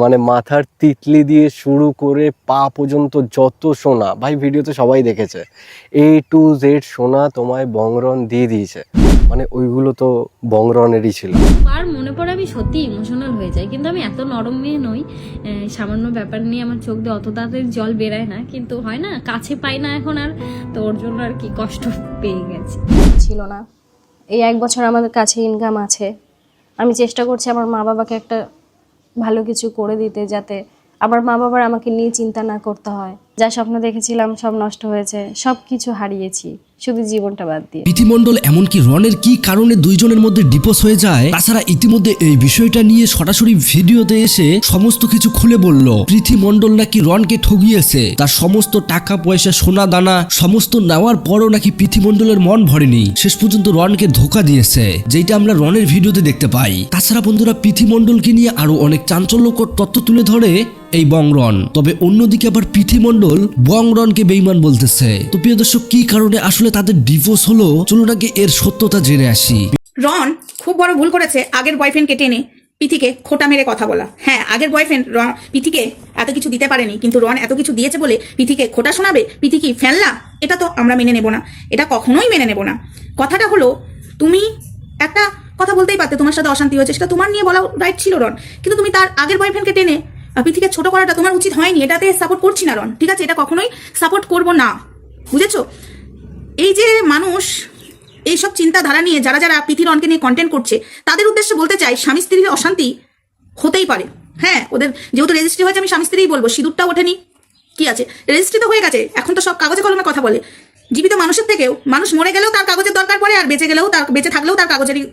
মানে মাথার তিতলি দিয়ে শুরু করে পা পর্যন্ত যত সোনা, ভাই ভিডিও তো সবাই দেখেছে, A to Z সোনা তোমায় বংরন দিয়ে দিয়েছে। মানে ওইগুলো তো বংরনেরই ছিল। আর মনে পড়ে আমি সত্যি ইমোশনাল হয়ে যাই, কিন্তু আমি এত নরম মেয়ে নই। সামান্য ব্যাপার নিয়ে আমার চোখ দিয়ে অত তাড়াতাড়ি জল বেরায় না, কিন্তু হয় না কাছে পাই না এখন আর, তো ওর জন্য আর কি কষ্ট পেয়ে গেছি। ছিল না। এই 1 বছর আমাদের কাছে ইনকাম আছে, আমি চেষ্টা করছি আমার মা বাবাকে একটা ভালো কিছু করে দিতে, যাতে আমার মা বাবার আমাকে নিয়ে চিন্তা না করতে হয়। যা স্বপ্ন দেখেছিলাম সব নষ্ট হয়েছে, সব কিছু হারিয়েছি, শুধু জীবনটা বাদ দিয়ে। প্রীতি মণ্ডল এমনকি রনের কি কারণে দুইজনের মধ্যে ডিভোর্স হয়ে যায়, তাছাড়া ইতিমধ্যে এই বিষয়টা নিয়ে সরাসরি ভিডিওতে এসে সমস্ত কিছু খুলে বলল। প্রীতি মণ্ডল নাকি রনকে ঠগিয়েছে, তার সমস্ত টাকা পয়সা সোনা দানা সমস্ত নেওয়ার পরও নাকি প্রীতি মণ্ডলের মন ভরেনি, শেষ পর্যন্ত রনকে ধোকা দিয়েছে, যেটা আমরা রনের ভিডিওতে দেখতে পাই। তাছাড়া বন্ধুরা, প্রীতি মণ্ডলকে নিয়ে আরো অনেক চাঞ্চল্যকর তথ্য তুলে ধরে এই বংরন। তবে অন্যদিকে আবার প্রীতি মণ্ডল বংরনকে বেঈমান বলতেছে। তো প্রিয় দর্শক, কি কারণে আসলে তাদের ডিভোর্স হলো, চলুন আগে এর সত্যতা জেনে আসি। রন খুব বড় ভুল করেছে আগের বয়ফ্রেন্ডকে টেনে পিথিকে খোটা মেরে কথা বলা। হ্যাঁ, আগের বয়ফ্রেন্ড পিথিকে এত কিছু দিতে পারেনি, কিন্তু রন এত কিছু দিয়েছে বলে পিথিকে খোটা শোনাবে, পিথি কি ফেললা? এটা তো আমরা মেনে নেব না, এটা কখনোই মেনে নেব না। কথাটা হলো, তুমি একটা কথা বলতেই পারতে তোমার সাথে অশান্তি হয়েছে, সেটা তোমার নিয়ে বলা রাইট ছিল রন, কিন্তু তুমি তার আগের বয়ফ্রেন্ডকে টেনে পিথিকে ছোট করাটা তোমার উচিত হয়নি। এটাতে সাপোর্ট করছি না রন, ঠিক আছে? এটা কখনোই সাপোর্ট করব না, বুঝেছো? এই যে মানুষ এইসব চিন্তাধারা নিয়ে যারা যারা প্রীতি রনকে নিয়ে কন্টেন্ট করছে, তাদের উদ্দেশ্যে বলতে চাই, স্বামী স্ত্রীর অশান্তি হতেই পারে। হ্যাঁ, ওদের যেহেতু রেজিস্ট্রি হয়েছে, আমি স্বামী স্ত্রীই বলবো, সিঁদুরটা ওঠেনি, কি আছে, রেজিস্ট্রি তো হয়ে গেছে। এখন তো সব কাগজে কলমে কথা বলে। জীবিত মানুষের থেকেও, মানুষ মরে গেলেও তার কাগজের দরকার পড়ে, আর বেঁচে থাকলেও তার কাগজেরই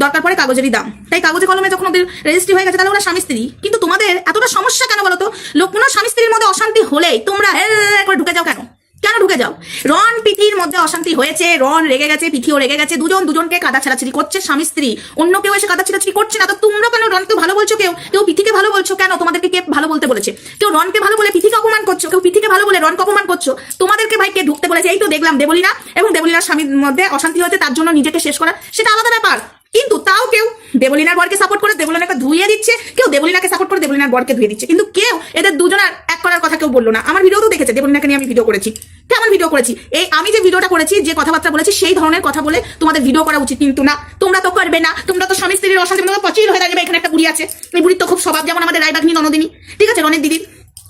দরকার পড়ে, কাগজেরই দাম। তাই কাগজে কলমে যখন ওদের রেজিস্ট্রি হয়ে গেছে, তাহলে ওরা স্বামী স্ত্রী। কিন্তু তোমাদের এতটা সমস্যা কেন বলো তো? কোনো স্বামী স্ত্রীর মধ্যে অশান্তি হলেই তোমরা একবার ঢুকে যাও। কেন ঢুকে যাও? রন পিথির মধ্যে অশান্তি হয়েছে, রন রেগে গেছে, পিথিও রেগে গেছে, দুজনকে কাদা ছেড়াছিড়ি করছে স্বামী স্ত্রী। অন্য কেউ এসে কাদা ছেড়াছিড়ি করছে না, তো তোমরা কেন রনকে ভালো বলছো? কেউ পিথিকে ভালো বলছো কেন? তোমাদেরকে কে ভালো বলতে বলেছে? কেউ রনকে ভালো বলে পিথিকে অপমান করছো, কেউ পিথিকে ভালো বলে রনকে অপমান করছো। তোমাদেরকে ভাই কে ঢুকতে বলেছে? এই তো দেখলাম দেবলীনা এবং দেবলীনার স্বামীর মধ্যে অশান্তি হয়েছে, তার জন্য নিজেকে শেষ করা, সেটা আলাদা ব্যাপার। কিন্তু তাও কেউ দেবলীনার বরকে সাপোর্ট করে দেবলীনাকে ধুইয়ে দিচ্ছে, কেউ দেবলীনাকে সাপোর্ট করে দেবলীনার বরকে ধুয়ে দিচ্ছে, কিন্তু কেউ এদের দুজনের এক করার কথা কেউ বললো না। আমার ভিডিও তো দেখেছে, দেবলীনাকে নিয়ে আমি ভিডিও করেছি, কেমন ভিডিও করেছি। এই আমি যে ভিডিওটা করেছি, যে কথাবার্তা বলেছি, সেই ধরনের কথা বলে তোমাদের ভিডিও করা উচিত, কিন্তু না, তোমরা তো করবে না। তোমরা তো স্বামী স্ত্রীর অশান্তি পচিল হয়ে দাঁড়িয়ে। এখানে একটা বুড়ি আছে, এই বুড়ির তো খুব স্বভাব, যেমন আমাদের রায়বাঘিনী ননদিনী, ঠিক আছে, রনের দিদির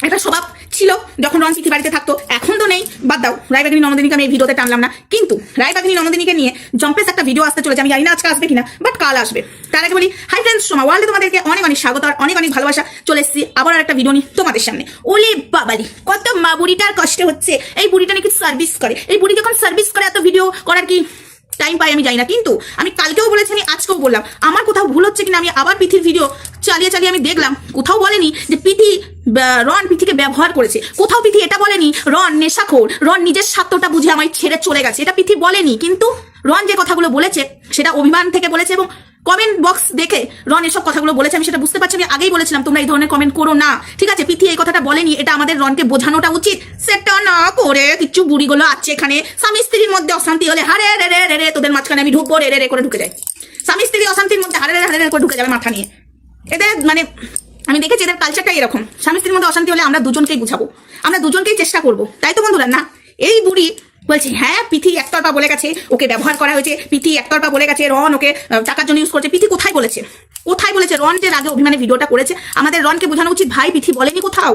একটা স্বভাব ছিল যখন রন পিথি বাড়িতে থাকতো, এখন তো নেই, বাদ দাও। রায়বাঘিনী ননদিনীকে আমি এই ভিডিওতে টানলাম না, কিন্তু রায়বাঘিনী ননদিনীকে নিয়ে জম্পেস একটা ভিডিও আসতে চলেছে। আমি জানি না আজকে আসবে কিনা, বাট কাল আসবে। তার আগে বলি, হাই ফ্রেন্ডস, সোমা ওয়ার্ল্ডে তোমাদেরকে অনেক অনেক স্বাগত আর অনেক অনেক ভালোবাসা। চলে এসেছি আবার একটা ভিডিও নিয়ে তোমাদের সামনে। ওলে বাবালি, কত মা বুড়িটার কষ্ট হচ্ছে। এই বুড়িটা নাকি সার্ভিস করে, এই বুড়ি যখন সার্ভিস করে এত ভিডিও করার কি টাইম পাই আমি জানি না, কিন্তু আমি কালকেও বলেছি, আমি আজকেও বললাম, আমার কোথাও ভুল হচ্ছে কিনা। আমি আবার পিথির ভিডিও চালিয়ে আমি দেখলাম, কোথাও বলেনি যে রন পিথিকে ব্যবহার করেছে, কোথাও পিথি এটা বলেনি রন নেশাখোর, রন নিজের স্বার্থটা বুঝে আমায় ছেড়ে চলে গেছে, এটা পিথি বলেনি। কিন্তু রন যে কথাগুলো বলেছে সেটা অভিমান থেকে বলেছে, এবং কমেন্ট বক্স দেখে রন এসব কথাগুলো বলেছে, আমি সেটা বুঝতে পারছি। আমি আগেই বলেছিলাম তোমরা এই ধরনের কমেন্ট করো না, ঠিক আছে? পিথি এই কথাটা বলেনি, এটা আমাদের রনকে বোঝানোটা উচিত। সেটা না করে কিছু বুড়িগুলো আছে এখানে, স্বামী স্ত্রীর মধ্যে অশান্তি হলে হারে রে রে রে রে তোদের মাঝখানে আমি ঢুকবো, রে রে রে করে ঢুকে যাই। স্বামী স্ত্রী অশান্তির মধ্যে হারে রে রে করে ঢুকে যাবে মাথা নিয়ে। এদের মানে আমি দেখেছি এদের কালচারটা এরকম। স্বামী স্ত্রীর মধ্যে অশান্তি হলে আমরা দুজনকেই বুঝাবো, আমরা দুজনকেই চেষ্টা করবো, তাই তো বন্ধুরা? না, এই বুড়ি বলছে হ্যাঁ পিথি একতরফা বলে গেছে, ওকে ব্যবহার করা হয়েছে, পিথি একতরফা বলে গেছে, রন ওকে টাকার জন্য ইউজ করছে। পিথি কোথায় বলেছে? কোথায় বলেছে? রন যে আগে অভিমানে ভিডিওটা করেছে, আমাদের রনকে বোঝানো উচিত, ভাই পিথি বলেনি কোথাও।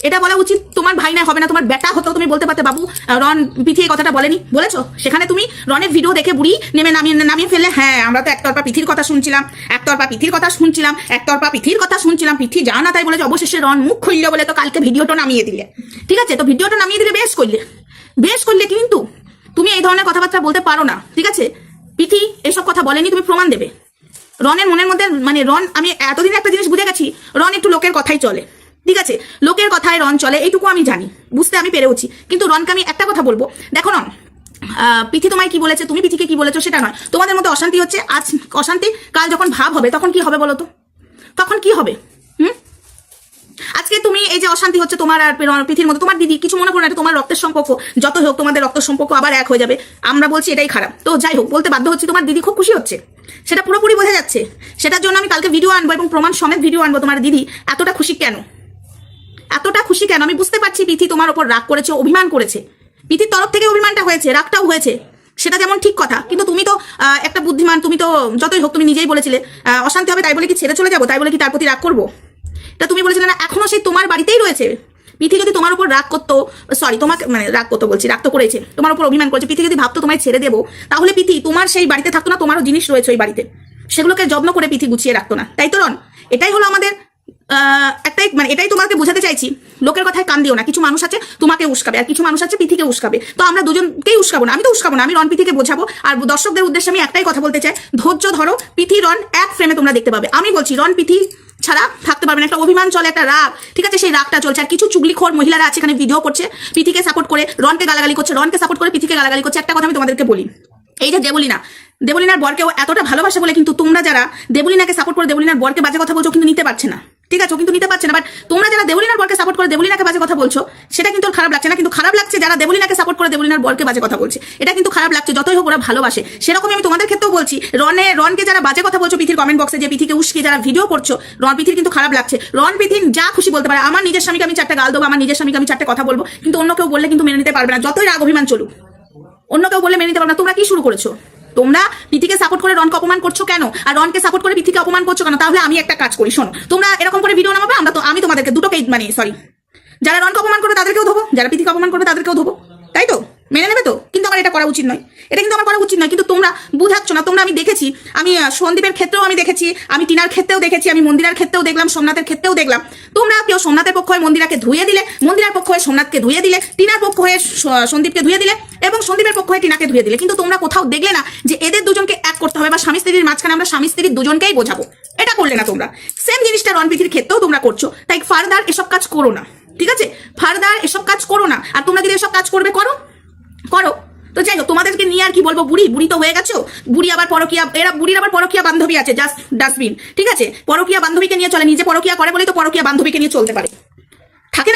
এটা বলা উচিত, তোমার ভাই না হবে না, তোমার বেটা হতো, তুমি বলতে পারতে, বাবু রন পিথি এই কথাটা বলেনি, বলেছো? সেখানে তুমি রনের ভিডিও দেখে বুড়ি নামিয়ে ফেললে। হ্যাঁ, আমরা তো একতরফা পিথির কথা শুনছিলাম, পিথি যা না তাই বলেছে, অবশেষে রন মুখ খুললো বলে তো কালকে ভিডিওটা নামিয়ে দিলে, ঠিক আছে? তো ভিডিওটা নামিয়ে দিলে বেশ করলে, কিন্তু তুমি এই ধরনের কথাবার্তা বলতে পারো না, ঠিক আছে? পিথি এইসব কথা বলেনি, তুমি প্রমাণ দেবে। রনের মনের মধ্যে মানে রন, আমি এতদিন একটা জিনিস বুঝে গেছি, রন একটু লোকের কথাই চলে, ঠিক আছে? লোকের কথায় রন চলে, এইটুকু আমি জানি, বুঝতে আমি পেরেছি। কিন্তু রনকে আমি একটা কথা বলবো, দেখো রন, পিথি তোমায় কি বলেছে, তুমি পিথিকে কি বলেছো সেটা নয়। তোমাদের মধ্যে অশান্তি হচ্ছে, আজ অশান্তি, কাল যখন ভাব হবে তখন কি হবে বলো তো? তখন কি হবে? আজকে তুমি এই যে অশান্তি হচ্ছে তোমার আর পিথির মধ্যে, তোমার দিদি কিছু মনে করো না, তোমার রক্তের সম্পর্ক, যতই হোক তোমাদের রক্তের সম্পর্ক আবার এক হয়ে যাবে। আমরা বলছি এটাই খারাপ, তো যাই হোক, বলতে বাধ্য হচ্ছি, তোমার দিদি খুব খুশি হচ্ছে, সেটা পুরোপুরি বোঝা যাচ্ছে। সেটার জন্য আমি কালকে ভিডিও আনবো এবং প্রমাণ সমেত ভিডিও আনবো। তোমার দিদি এতটা খুশি কেন, এতটা খুশি কেন? আমি বুঝতে পারছি পিথি তোমার ওপর রাগ করেছে, অভিমান করেছে। পিথির তরফ থেকে অভিমানটা হয়েছে, রাগটাও হয়েছে, সেটা যেমন ঠিক কথা। কিন্তু তুমি তো একটা বুদ্ধিমান, তুমি তো যতই হোক তুমি নিজেই বলেছিলে অশান্তি হবে তাই বলে কি ছেড়ে চলে যাবো, তাই বলে কি তার প্রতি রাগ করবো? এটা তুমি বলেছিলে না, এখনো সেই তোমার বাড়িতেই রয়েছে। পিথি যদি তোমার উপর রাগ করতো, সরি তোমাকে মানে রাগ করতো বলছি, রাগ তো করেছে, তোমার উপর অভিমান করেছে। পিথি যদি ভাবতো তোমায় ছেড়ে দেবো, তাহলে পিথি তোমার সেই বাড়িতে থাকতো না, তোমারও জিনিস রয়েছে ওই বাড়িতে, সেগুলোকে যত্ন করে পিথি গুছিয়ে রাখতো না, তাই তো রন? এটাই হলো আমাদের একটাই মানে এটাই তোমাকে বোঝাতে চাইছি। লোকের কথায় কান দিও না। কিছু মানুষ আছে তোমাকে উস্কাবে, আর কিছু মানুষ আছে পিথিকে উস্কাবে। তো আমরা দুজনকেই উস্কাবো না, আমি তো উস্কাবো না, আমি রন পিথিকে বোঝাবো। আর দর্শকদের উদ্দেশ্যে আমি একটাই কথা বলতে চাই, ধৈর্য ধরো। পিথি রন এক ফ্রেমে তোমরা দেখতে পাবে। আমি বলছি রন পিথি ছাড়া থাকতে পারবে না। একটা অভিমান চলে, একটা রাগ, ঠিক আছে, সেই রাগটা চলছে। আর কিছু চুগলিখোর মহিলারা আছে এখানে ভিডিও করছে, পিথিকে সাপোর্ট করে রনকে গালাগালি করছে, রনকে সাপোর্ট করে পিথিকে গালাগালি করছে। একটা কথা আমি তোমাদেরকে বলি, এই যে দেবলিনার বরকেও এতটা ভালোবাসে বলে কিন্তু তোমরা যারা দেবলিনাকে সাপোর্ট করে দেবলিনার বরকে বাজে কথা বলছো কিন্তু নিতে পারছে না, ঠিক আছে, ও কিন্তু নিতে পারছে না। বাট তোমরা যারা দেবলিনার বরকে সাপোর্ট করে দেবলিনাকে বাজে কথা বলছো, সেটা কিন্তু খারাপ লাগছে না। কিন্তু খারাপ লাগছে যারা দেবলিনাকে সাপোর্ট করে দেবলিনার বরকে বাজে কথা বলছে, এটা কিন্তু খারাপ লাগছে। যতই হোক ওরা ভালোবাসে। সেরকমই আমি তোমাদের ক্ষেত্রেও বলছি, রনকে যারা বাজে কথা বলছো পিথির কমেন্ট বক্সে, যে পিথিকে উস্কিয়ে যারা ভিডিও করছো, পিথির কিন্তু খারাপ লাগছে। পিথি যা খুশি বলতে পারে, আমার নিজের স্বামীকে আমি 4টা গাল দেবো, আমার নিজের স্বামীকে আমি 4টে কথা বলবো, কিন্তু অন্য কেউ বললে কিন্তু মেনে নিতে পারবে না। যতই রাগ অভিমান চলুক, অন্য কেউ বললে মেনে নিতে পারবে না। তোমরা কি শুরু করেছো? তোমরা পিথিকে সাপোর্ট করে রনকে অপমান করছো কেন? আর রনকে সাপোর্ট করে পিথিকে অপমান করছো কেন? তাহলে আমি একটা কাজ করি, শোনো, তোমরা এরকম করে ভিডিও নামাবে, আমি তোমাদেরকে দুটোকেই মানে সরি, যারা রনকে অপমান করবে তাদেরকেও ধোবো, যারা পিথিকে অপমান করবে তাদেরকেও ধোবো, তাই তো? মেনে নেবে তো? কিন্তু আমার এটা করা উচিত নয়, এটা কিন্তু আমার করা উচিত নয়। কিন্তু তোমরা বুঝাচ্ছ না। তোমরা, আমি দেখেছি, আমি সন্দীপের ক্ষেত্রেও আমি দেখেছি, আমি টিনার ক্ষেত্রেও দেখেছি, আমি মন্দিরার ক্ষেত্রেও দেখলাম, সোমনাথের ক্ষেত্রেও দেখলাম। তোমরা কেউ সোমনাথের পক্ষ হয়ে মন্দিরাকে ধুয়ে দিলে, মন্দিরার পক্ষ হয়ে সোমনাথকে ধুয়ে দিলে, টিনার পক্ষ হয়ে সন্দীপকে ধুয়ে দিলে, এবং সন্দীপের পক্ষ হয়ে টিনাকে ধুয়ে দিলে। কিন্তু তোমরা কোথাও দেখলে না যে এদের দুজনকে এক করতে হবে, বা স্বামী স্ত্রীর মাঝখানে আমরা স্বামী স্ত্রীর দুজনকেই বোঝাবো। এটা করলে না তোমরা। সেম জিনিসটা রণপিথির ক্ষেত্রেও তোমরা করছো। তাই ফার্দার এসব কাজ করো না, ঠিক আছে? ফার্দার এসব কাজ করো না। আর তোমরা যদি এসব কাজ করবে, করো। তো যাই হোক, তোমাদেরকে নিয়ে আর কি বলবো, বুড়ি তো হয়ে গেছো। বুড়ি আবার পরকিয়া, এরা বুড়ির আবার পরকিয়া বান্ধবী আছে, জাস্ট ডাস্টবিন, ঠিক আছে? পরকিয়া বান্ধবীকে নিয়ে চলে, নিজে পরকিয়া করে বলেই তো পরকিয়া বান্ধবীকে নিয়ে চলতে পারে। থাকে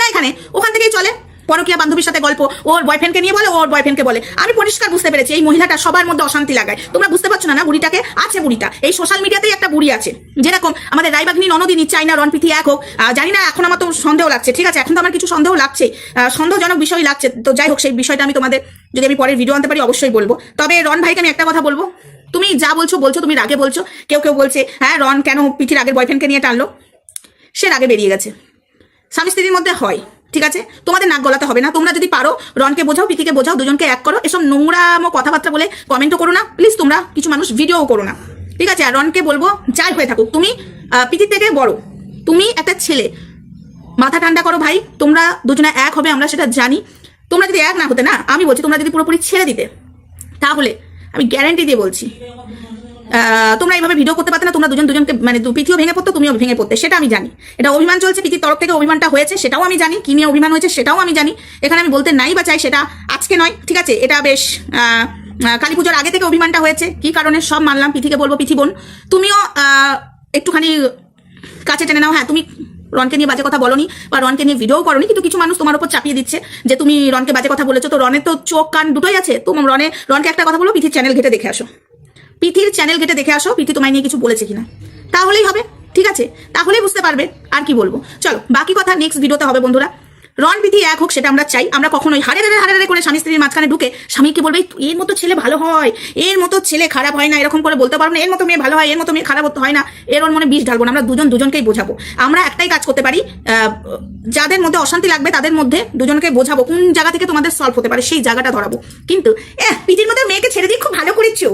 না এখানে, ওখান থেকেই চলে। পরকিয়া বান্ধবীর সাথে গল্প, ওর বয়ফ্রেন্ডকে নিয়ে বলে, ওর বয়ফ্রেন্ডকে বলে। আমি পরিষ্কার বুঝতে পেরেছি এই মহিলাটা সবার মধ্যে অশান্তি লাগায়। তোমরা বুঝতে পারছো না বুড়িটাকে আছে, বুড়িটা এই সোশ্যাল মিডিয়াতেই একটা বুড়ি আছে। যেরকম আমাদের রায়বাঘিনী ননদিনী চাই না রণপিথি এক হোক, জানি না, এখন আমার তো সন্দেহ লাগছে, ঠিক আছে? এখন তো আমার কিছু সন্দেহ লাগছে, সন্দেহজনক বিষয় লাগছে। তো যাই হোক, সেই বিষয়টা আমি তোমাদের যদি আমি পরের ভিডিও আনতে পারি অবশ্যই বলবো। তবে রন ভাইকে আমি একটা কথা বলবো, তুমি যা বলছো, তুমি রাগে বলছো। কেউ বলছে হ্যাঁ রন কেন পিথির আগের বয়ফ্রেন্ডকে নিয়ে টানলো, সে রাগে বেরিয়ে গেছে। স্বামী স্ত্রীর মধ্যে হয়, ঠিক আছে? তোমাদের নাক গলাতে হবে না। তোমরা যদি পারো রনকে বোঝাও, পিথিকে বোঝাও, দুজনকে এক করো। এসব নোংরামো কথাবার্তা বলে কমেন্টও করো না প্লিজ। তোমরা কিছু মানুষ ভিডিওও করো না, ঠিক আছে? আর রনকে বলবো, যাই হয়ে থাকুক, তুমি পিথির থেকে বড়, তুমি একটা ছেলে, মাথা ঠান্ডা করো ভাই। তোমরা দুজনে এক হবে, আমরা সেটা জানি। তোমরা যদি এক না হতে না, আমি বলছি তোমরা যদি পুরোপুরি ছেড়ে দিতে, তাহলে আমি গ্যারান্টি দিয়ে বলছি তোমরা এইভাবে ভিডিও করতে পারতে না। তোমরা দুজনকে মানে পিথিও ভেঙে পড়তো, তুমিও ভেঙে পড়তে, সেটা আমি জানি। এটা অভিমান চলছে, পিথির তরফ থেকে অভিমানটা হয়েছে, সেটাও আমি জানি। কি নিয়ে অভিমান হয়েছে সেটাও আমি জানি। এখানে আমি বলতে নাই বা চাই, সেটা আজকে নয়, ঠিক আছে? এটা বেশ কালী পুজোর আগে থেকে অভিমানটা হয়েছে। কি কারণে সব মানলাম। পিথিকে বলবো, পিথি বোন তুমিও একটুখানি কাছে টেনে নাও। হ্যাঁ, তুমি রনকে নিয়ে বাজে কথা বলোনি বা রনকে নিয়ে ভিডিও করোনি, কিন্তু কিছু মানুষ তোমার উপর চাপিয়ে দিচ্ছে যে তুমি রনকে বাজে কথা বলেছো। তো রনের তো চোখ কান দুটোই আছে। তো রনকে একটা কথা বলো, পিথির চ্যানেল ঘেটে দেখে আসো, পিথি তোমায় নিয়ে কিছু বলেছে কিনা, তাহলেই হবে, ঠিক আছে? তাহলেই বুঝতে পারবে। আর কি বলবো, চলো বাকি কথা নেক্সট ভিডিওতে হবে বন্ধুরা। রন পিথি এক হোক, সেটা আমরা চাই। আমরা কখনোই হারে করে স্বামী স্ত্রীর মাঝখানে ঢুকে স্বামীকে বলবে এর মতো ছেলে ভালো হয়, এর মতো ছেলে খারাপ হয় না, এরকম করে বলতে পারবো না। এর মতো মেয়ে ভালো হয়, এর মতো মেয়ে খারাপ হয় না, এর ওর মনে বিষ ঢালবো না। আমরা দুজনকেই বোঝাবো। আমরা একটাই কাজ করতে পারি, যাদের মধ্যে অশান্তি লাগবে তাদের মধ্যে দুজনকে বোঝাবো কোন জায়গা থেকে তোমাদের সলভ হতে পারে, সেই জায়গাটা ধরাবো। কিন্তু পিথির মধ্যে মেয়েকে ছেড়ে দিয়ে খুব ভালো করেছো,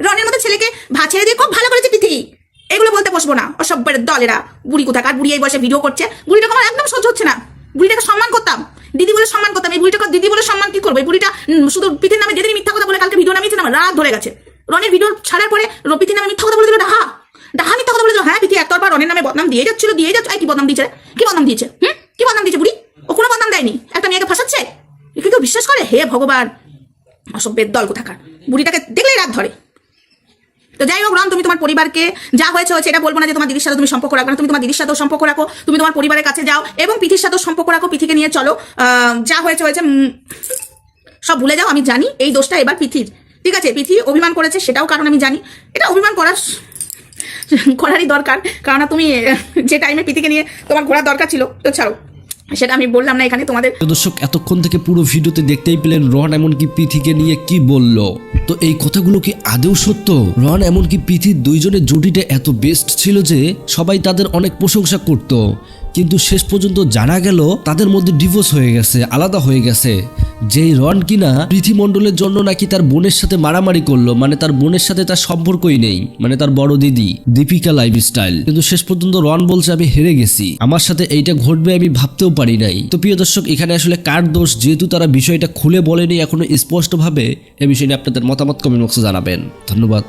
রনের মধ্যে ছেলেকে ছেড়ে দিয়ে খুব ভালো করেছে পিথি, এগুলো বলতে বসবো না। অসভ্যের দল এরা। বুড়ি কোথাকার, বুড়ি এই বয়সে ভিডিও করছে। বুড়িটাকে আমার একদম সহ্য হচ্ছে না। বুড়িটাকে সম্মান করতাম, দিদি বলে সম্মান করতাম। এই বুড়িটাকে দিদি বলে সম্মান কি করবো? এই বুড়িটা শুধু পিথির নামে যেদিন মিথ্যা কথা বলে, কালকে ভিডিও নামিয়েছে না, রাগ ধরে গেছে। রনের ভিডিও ছাড়ার পরে পিথির নামে মিথ্যা কথা বলে দিল, ডাহা মিথ্যা কথা বলে দিল। হ্যাঁ, পিথি একতরফা রনের নামে বদনাম দিয়ে যাচ্ছিল। কি বদনাম দিয়েছে? কি বদনাম দিয়েছে বুড়ি? ও কোনো বদনাম দেয়নি। একটা মেয়েকে ফাঁসাচ্ছে, কেউ বিশ্বাস করে? হে ভগবান, অসভ্যের দল কোথাকার। বুড়িটাকে দেখলেই রাগ ধরে। তো যাই হোক রন, তুমি তোমার পরিবারকে যা হয়েছে এটা বলবো না যে তোমার দিদির সাথে তুমি সম্পর্ক রাখো না। তুমি তোমার দিদির সাথেও সম্পর্ক রাখো, তুমি তোমার পরিবারের কাছে যাও এবং পিথির সাথেও সম্পর্ক রাখো। পিথিকে নিয়ে চলো, যা হয়েছে সব ভুলে যাও। আমি জানি এই দোষটা এবার পিথির, ঠিক আছে, পৃথি অভিমান করেছে, সেটাও কারণ আমি জানি। এটা অভিমান করারই দরকার, কারণ তুমি যে টাইমে পৃথিকে নিয়ে তোমার ঘোরার দরকার ছিল, তো ছাড়ো, সেটা আমি বললাম না এখানে তোমাদের। দর্শক এতক্ষণ থেকে পুরো ভিডিওতে দেখতেই পেলেন রন এমনকি পৃথিকে নিয়ে কি বলল। তো এই কথাগুলো কি আদৌ সত্য? রন এমনকি পৃথির দুইজনের জুটিটা এত বেস্ট ছিল যে সবাই তাদের অনেক প্রশংসা করত, কিন্তু শেষ পর্যন্ত জানা গেল তাদের মধ্যে ডিভোর্স হয়ে গেছে, আলাদা হয়ে গেছে। যেই রন কিনা পৃথি মণ্ডলের জন্য নাকি তার বোনের সাথে মারামারি করলো, মানে তার বোনের সাথে তার সম্পর্কই নেই, মানে তার বড় দিদি দীপিকা লাইফস্টাইল, কিন্তু শেষ পর্যন্ত রন বলছে আমি হেরে গেছি, আমার সাথে এইটা ঘটবে আমি ভাবতেও পারি নাই। তো প্রিয় দর্শক, এখানে আসলে কার দোষ? যেহেতু তারা বিষয়টা খুলে বলেনি এখনো স্পষ্টভাবে, এ বিষয়ে নিয়ে আপনাদের মতামত কমেন্ট বক্সে জানাবেন। ধন্যবাদ।